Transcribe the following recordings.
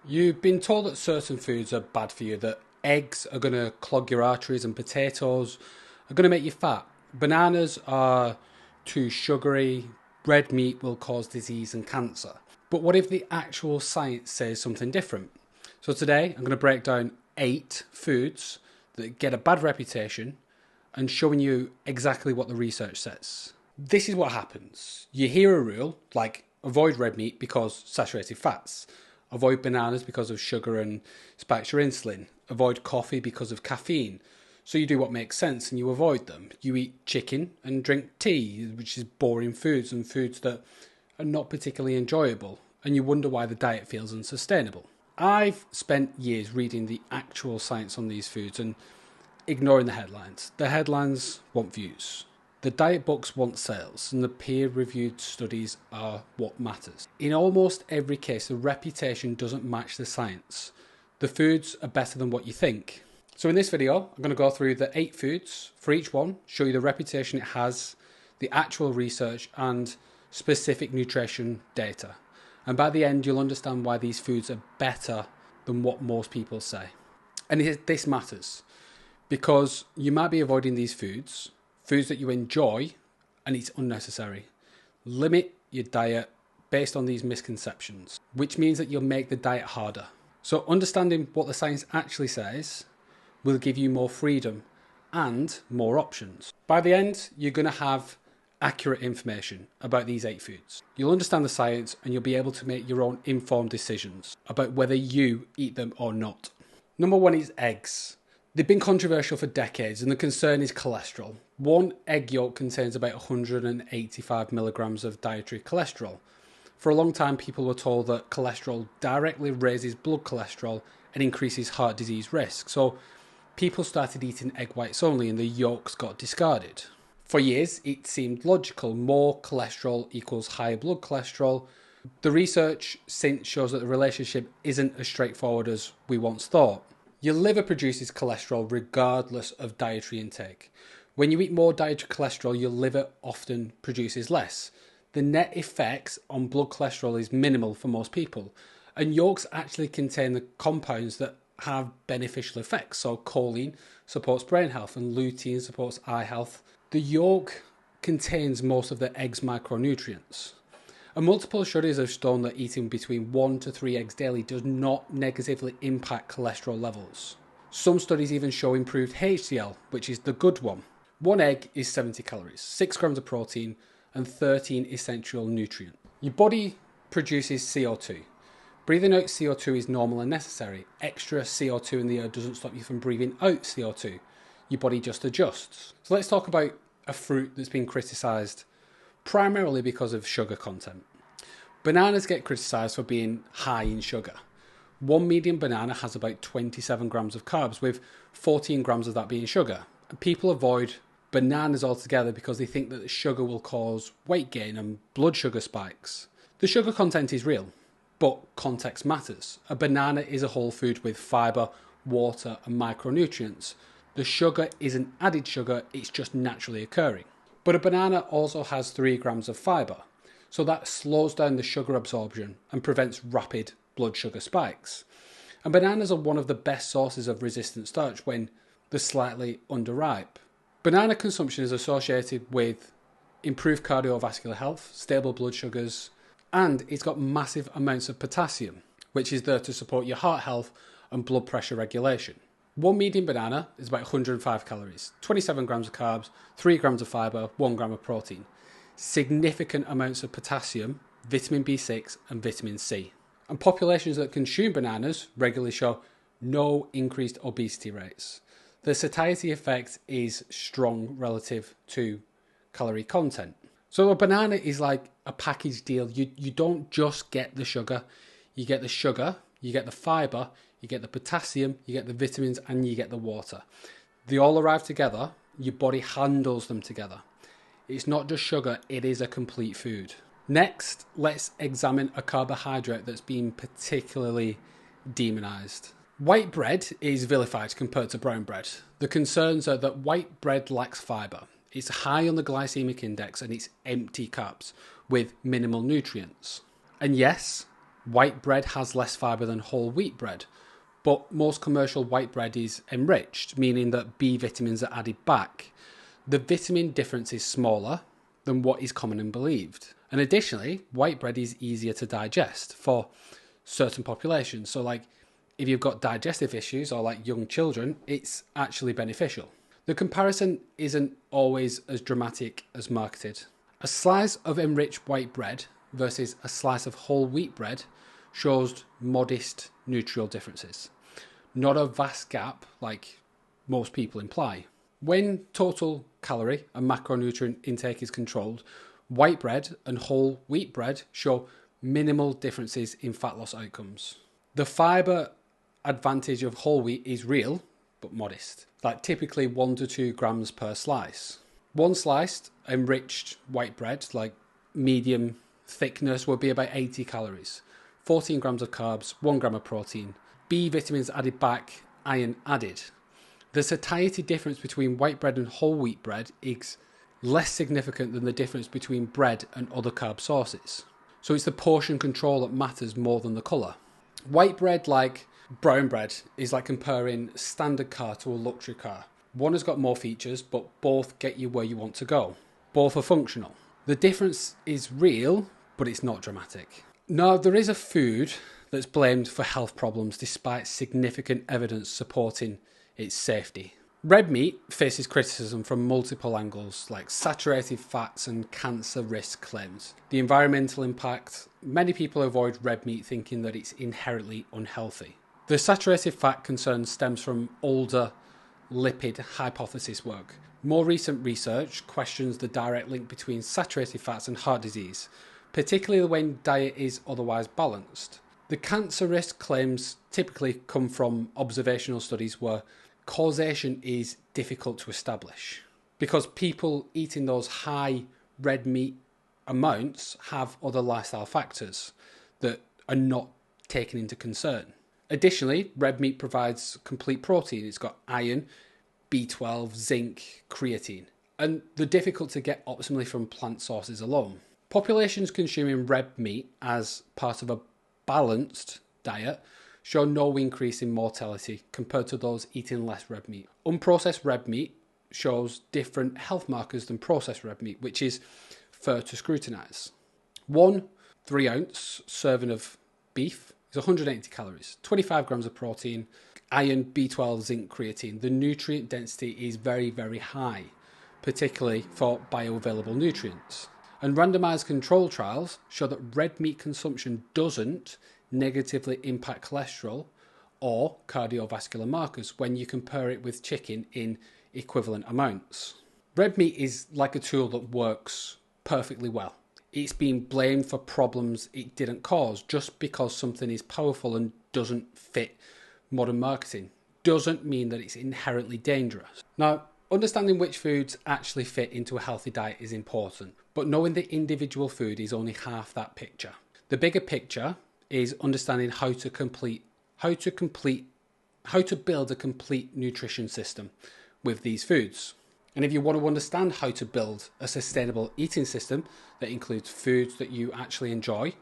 You've been told that certain foods are bad for you, that eggs are going to clog your arteries and potatoes are going to make you fat. Bananas are too sugary, red meat will cause disease and cancer. But what if the actual science says something different? So today I'm going to break down 8 foods that get a bad reputation and showing you exactly what the research says. This is what happens. You hear a rule like avoid red meat because saturated fats. Avoid bananas because of sugar and spikes your insulin. Avoid coffee because of caffeine. So you do what makes sense and you avoid them. You eat chicken and drink tea, which is boring foods and foods that are not particularly enjoyable. And you wonder why the diet feels unsustainable. I've spent years reading the actual science on these foods and ignoring the headlines. The headlines want views. The diet books want sales, and the peer-reviewed studies are what matters. In almost every case, the reputation doesn't match the science. The foods are better than what you think. So in this video, I'm going to go through the 8 foods for each one, show you the reputation it has, the actual research, and specific nutrition data. And by the end, you'll understand why these foods are better than what most people say. And this matters because you might be avoiding these foods that you enjoy, and it's unnecessary. Limit your diet based on these misconceptions, which means that you'll make the diet harder. So understanding what the science actually says will give you more freedom and more options. By the end, you're going to have accurate information about these 8 foods. You'll understand the science and you'll be able to make your own informed decisions about whether you eat them or not. Number 1 is eggs. They've been controversial for decades and the concern is cholesterol. One egg yolk contains about 185 milligrams of dietary cholesterol. For a long time, people were told that cholesterol directly raises blood cholesterol and increases heart disease risk. So people started eating egg whites only and the yolks got discarded. For years, it seemed logical. More cholesterol equals higher blood cholesterol. The research since shows that the relationship isn't as straightforward as we once thought. Your liver produces cholesterol regardless of dietary intake. When you eat more dietary cholesterol, your liver often produces less. The net effects on blood cholesterol is minimal for most people. And yolks actually contain the compounds that have beneficial effects. So choline supports brain health and lutein supports eye health. The yolk contains most of the egg's micronutrients. And multiple studies have shown that eating between 1 to 3 eggs daily does not negatively impact cholesterol levels. Some studies even show improved HDL, which is the good one. 1 egg is 70 calories, 6 grams of protein, and 13 essential nutrients. Your body produces CO2. Breathing out CO2 is normal and necessary. Extra CO2 in the air doesn't stop you from breathing out CO2. Your body just adjusts. So let's talk about a fruit that's been criticised primarily because of sugar content. Bananas get criticised for being high in sugar. 1 medium banana has about 27 grams of carbs, with 14 grams of that being sugar. And people avoid bananas altogether because they think that the sugar will cause weight gain and blood sugar spikes. The sugar content is real, but context matters. A banana is a whole food with fibre, water and micronutrients. The sugar isn't added sugar, it's just naturally occurring. But a banana also has 3 grams of fibre, so that slows down the sugar absorption and prevents rapid blood sugar spikes. And bananas are one of the best sources of resistant starch when they're slightly underripe. Banana consumption is associated with improved cardiovascular health, stable blood sugars, and it's got massive amounts of potassium, which is there to support your heart health and blood pressure regulation. 1 medium banana is about 105 calories, 27 grams of carbs, 3 grams of fibre, 1 gram of protein. Significant amounts of potassium, vitamin B6 and vitamin C. And populations that consume bananas regularly show no increased obesity rates. The satiety effect is strong relative to calorie content. So a banana is like a package deal. You don't just get the sugar, you get the fibre, you get the potassium, you get the vitamins and you get the water. They all arrive together, your body handles them together. It's not just sugar, it is a complete food. Next, let's examine a carbohydrate that's been particularly demonized. White bread is vilified compared to brown bread. The concerns are that white bread lacks fibre. It's high on the glycemic index and it's empty carbs with minimal nutrients. And yes, White bread has less fibre than whole wheat bread, but most commercial white bread is enriched, meaning that B vitamins are added back. The vitamin difference is smaller than what is commonly believed. And additionally, white bread is easier to digest for certain populations. So like if you've got digestive issues or like young children, it's actually beneficial. The comparison isn't always as dramatic as marketed. A slice of enriched white bread versus a slice of whole wheat bread shows modest nutritional differences, not a vast gap like most people imply. When total calorie and macronutrient intake is controlled, white bread and whole wheat bread show minimal differences in fat loss outcomes. The fibre advantage of whole wheat is real, but modest, like typically 1 to 2 grams per slice. One sliced enriched white bread, like medium thickness, would be about 80 calories, 14 grams of carbs, 1 gram of protein, B vitamins added back, iron added. The satiety difference between white bread and whole wheat bread is less significant than the difference between bread and other carb sources. So it's the portion control that matters more than the colour. White bread, like brown bread, is like comparing standard car to a luxury car. One has got more features, but both get you where you want to go. Both are functional. The difference is real, but it's not dramatic. Now, there is a food that's blamed for health problems despite significant evidence supporting its safety. Red meat faces criticism from multiple angles, like saturated fats and cancer risk claims. The environmental impact, many people avoid red meat thinking that it's inherently unhealthy. The saturated fat concern stems from older lipid hypothesis work. More recent research questions the direct link between saturated fats and heart disease, particularly when diet is otherwise balanced. The cancer risk claims typically come from observational studies where causation is difficult to establish because people eating those high red meat amounts have other lifestyle factors that are not taken into concern. Additionally, red meat provides complete protein. It's got iron, B12, zinc, creatine, and they're difficult to get optimally from plant sources alone. Populations consuming red meat as part of a balanced diet show no increase in mortality compared to those eating less red meat. Unprocessed red meat shows different health markers than processed red meat, which is fair to scrutinise. 1 3-ounce serving of beef is 180 calories, 25 grams of protein, iron, B12, zinc, creatine. The nutrient density is very, very high, particularly for bioavailable nutrients. And randomised control trials show that red meat consumption doesn't negatively impact cholesterol or cardiovascular markers when you compare it with chicken in equivalent amounts. Red meat is like a tool that works perfectly well. It's being blamed for problems it didn't cause just because something is powerful and doesn't fit modern marketing. Doesn't mean that it's inherently dangerous. Now, understanding which foods actually fit into a healthy diet is important, but knowing the individual food is only half that picture. The bigger picture is understanding how to build a complete nutrition system with these foods. And if you want to understand how to build a sustainable eating system that includes foods that you actually enjoy,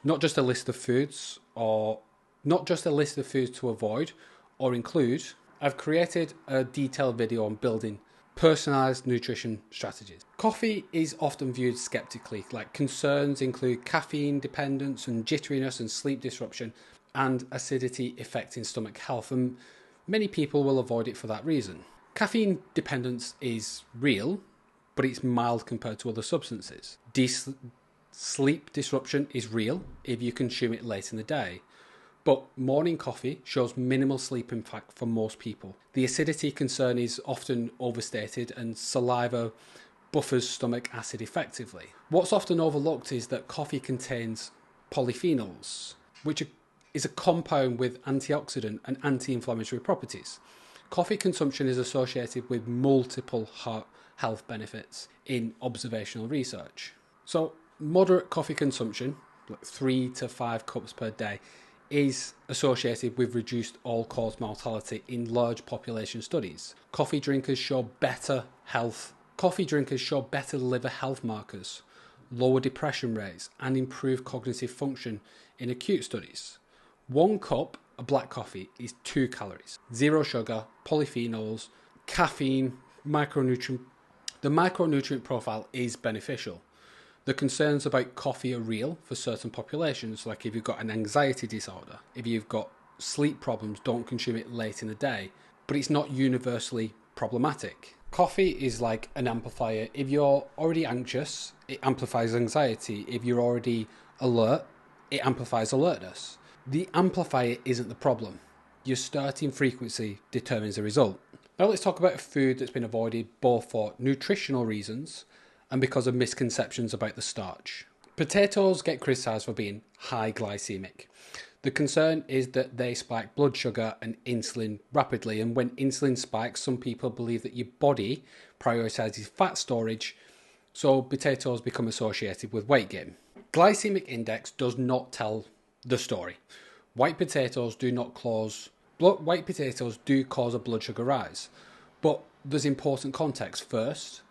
not just a list of foods to avoid or include, I've created a detailed video on building personalized nutrition strategies. Coffee is often viewed skeptically, like concerns include caffeine dependence and jitteriness and sleep disruption and acidity affecting stomach health, and many people will avoid it for that reason. Caffeine dependence is real, but it's mild compared to other substances. Sleep disruption is real if you consume it late in the day, but morning coffee shows minimal sleep impact for most people. The acidity concern is often overstated, and saliva buffers stomach acid effectively. What's often overlooked is that coffee contains polyphenols, which is a compound with antioxidant and anti-inflammatory properties. Coffee consumption is associated with multiple heart health benefits in observational research. So moderate coffee consumption, like 3 to 5 cups per day, is associated with reduced all-cause mortality in large population studies. Coffee drinkers show better liver health markers, lower depression rates, and improved cognitive function in acute studies. 1 cup of black coffee is 2 calories. 0 sugar, polyphenols, caffeine, micronutrient. The micronutrient profile is beneficial. The concerns about coffee are real for certain populations, like if you've got an anxiety disorder, if you've got sleep problems, don't consume it late in the day, but it's not universally problematic. Coffee is like an amplifier. If you're already anxious, it amplifies anxiety. If you're already alert, it amplifies alertness. The amplifier isn't the problem. Your starting frequency determines the result. Now let's talk about a food that's been avoided both for nutritional reasons and because of misconceptions about the starch. Potatoes get criticised for being high glycemic. The concern is that they spike blood sugar and insulin rapidly, and when insulin spikes, some people believe that your body prioritises fat storage, so potatoes become associated with weight gain. Glycemic index does not tell the story. White potatoes do cause a blood sugar rise, but there's important context. First,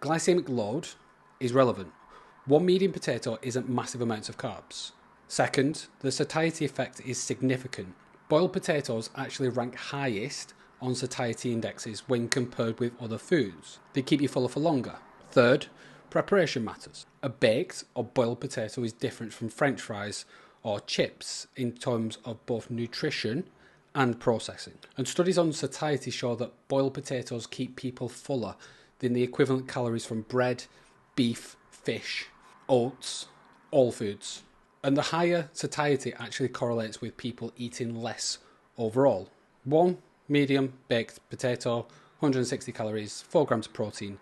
glycemic load is relevant. 1 medium potato isn't massive amounts of carbs. Second, the satiety effect is significant. Boiled potatoes actually rank highest on satiety indexes when compared with other foods. They keep you fuller for longer. Third, preparation matters. A baked or boiled potato is different from French fries or chips in terms of both nutrition and processing. And studies on satiety show that boiled potatoes keep people fuller than the equivalent calories from bread, beef, fish, oats, all foods. And the higher satiety actually correlates with people eating less overall. 1 medium baked potato, 160 calories, 4 grams of protein,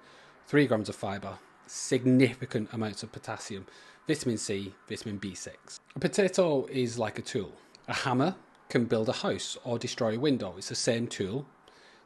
3 grams of fibre, significant amounts of potassium, vitamin C, vitamin B6. A potato is like a tool. A hammer can build a house or destroy a window. It's the same tool,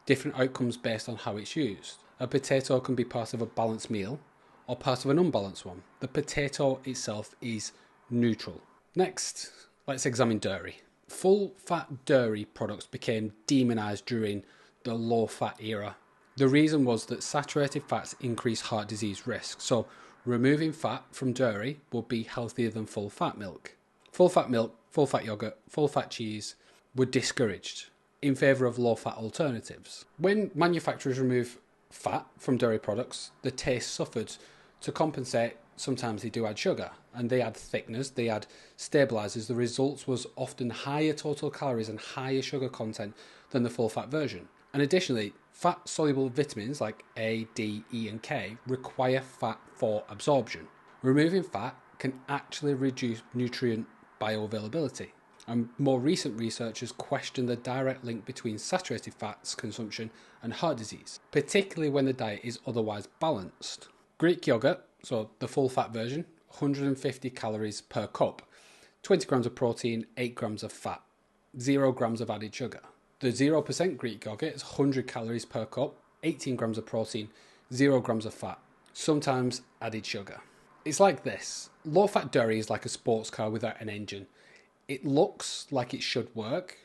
different outcomes based on how it's used. A potato can be part of a balanced meal or part of an unbalanced one. The potato itself is neutral. Next, let's examine dairy. Full-fat dairy products became demonized during the low-fat era. The reason was that saturated fats increase heart disease risk, so removing fat from dairy would be healthier than full-fat milk. Full-fat milk, full-fat yogurt, full-fat cheese were discouraged in favour of low-fat alternatives. When manufacturers remove fat from dairy products, the taste suffered. To compensate, sometimes they do add sugar, and they add thickeners, they add stabilisers. The results was often higher total calories and higher sugar content than the full-fat version. And additionally, fat-soluble vitamins like A, D, E and K require fat for absorption. Removing fat can actually reduce nutrient bioavailability. And more recent research has questioned the direct link between saturated fats consumption and heart disease, particularly when the diet is otherwise balanced. Greek yogurt, so the full-fat version, 150 calories per cup, 20 grams of protein, 8 grams of fat, 0 grams of added sugar. The 0% Greek yogurt is 100 calories per cup, 18 grams of protein, 0 grams of fat, sometimes added sugar. It's like this. Low-fat dairy is like a sports car without an engine. It looks like it should work,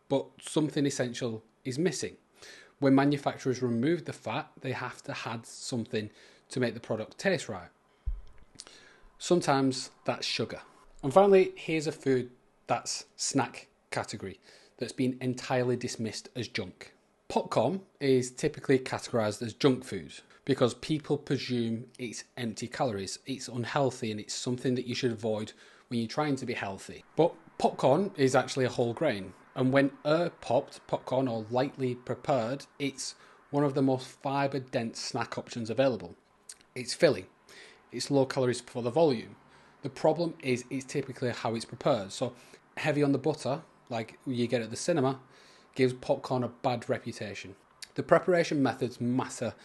but something essential is missing. When manufacturers remove the fat, they have to add something to make the product taste right. Sometimes that's sugar. And finally, here's a food that's snack category that's been entirely dismissed as junk. Popcorn is typically categorized as junk food because people presume it's empty calories, it's unhealthy, and it's something that you should avoid when you're trying to be healthy. But popcorn is actually a whole grain, and when popped popcorn or lightly prepared, it's one of the most fibre-dense snack options available. It's filling. It's low calories for the volume. The problem is it's typically how it's prepared. So heavy on the butter, like you get at the cinema, gives popcorn a bad reputation. The preparation methods matter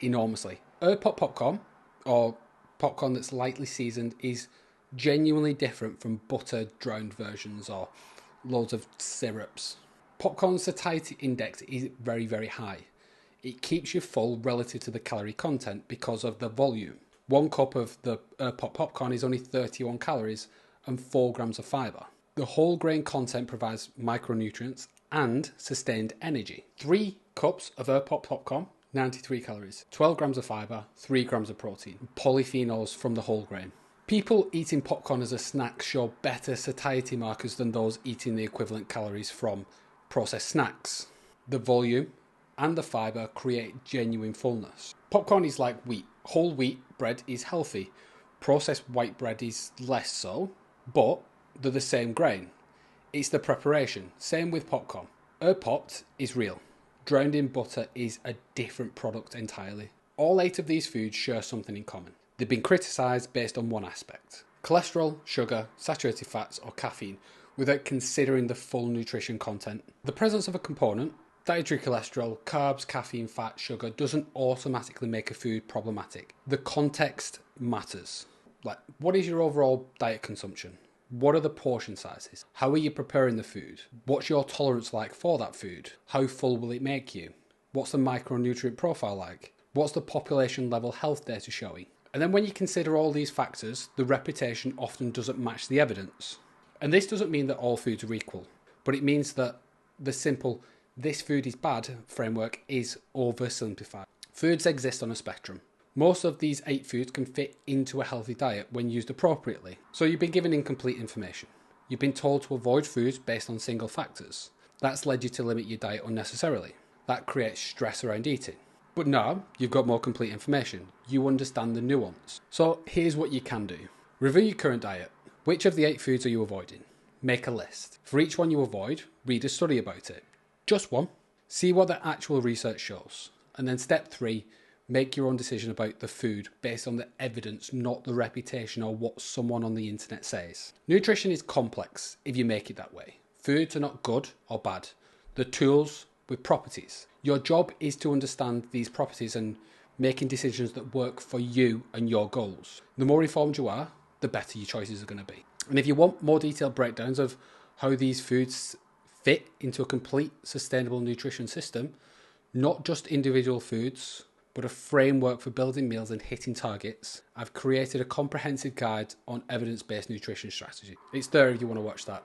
enormously. Pop popcorn, or popcorn that's lightly seasoned, is genuinely different from butter drowned versions or loads of syrups. Popcorn satiety index is very, very high. It keeps you full relative to the calorie content because of the volume. 1 cup of the pop popcorn is only 31 calories and 4 grams of fibre. The whole grain content provides micronutrients and sustained energy. 3 cups of pop popcorn, 93 calories, 12 grams of fibre, 3 grams of protein, polyphenols from the whole grain. People eating popcorn as a snack show better satiety markers than those eating the equivalent calories from processed snacks. The volume and the fibre create genuine fullness. Popcorn is like wheat. Whole wheat bread is healthy. Processed white bread is less so, but they're the same grain. It's the preparation. Same with popcorn. Popped is real. Drowned in butter is a different product entirely. All 8 of these foods share something in common. They've been criticised based on one aspect: cholesterol, sugar, saturated fats or caffeine, without considering the full nutrition content. The presence of a component, dietary cholesterol, carbs, caffeine, fat, sugar, doesn't automatically make a food problematic. The context matters. Like, what is your overall diet consumption? What are the portion sizes? How are you preparing the food? What's your tolerance like for that food? How full will it make you? What's the micronutrient profile like? What's the population level health data showing? And then when you consider all these factors, the reputation often doesn't match the evidence. And this doesn't mean that all foods are equal, but it means that the simple "this food is bad" framework is oversimplified. Foods exist on a spectrum. Most of these 8 foods can fit into a healthy diet when used appropriately. So you've been given incomplete information. You've been told to avoid foods based on single factors. That's led you to limit your diet unnecessarily. That creates stress around eating. But now you've got more complete information. You understand the nuance. So here's what you can do. Review your current diet. Which of the 8 foods are you avoiding? Make a list. For each one you avoid, read a study about it. Just one. See what the actual research shows. And then step 3, make your own decision about the food based on the evidence, not the reputation or what someone on the internet says. Nutrition is complex if you make it that way. Foods are not good or bad. They're tools with properties. Your job is to understand these properties and making decisions that work for you and your goals. The more informed you are, the better your choices are going to be. And if you want more detailed breakdowns of how these foods fit into a complete sustainable nutrition system, not just individual foods, but a framework for building meals and hitting targets, I've created a comprehensive guide on evidence-based nutrition strategy. It's there if you want to watch that.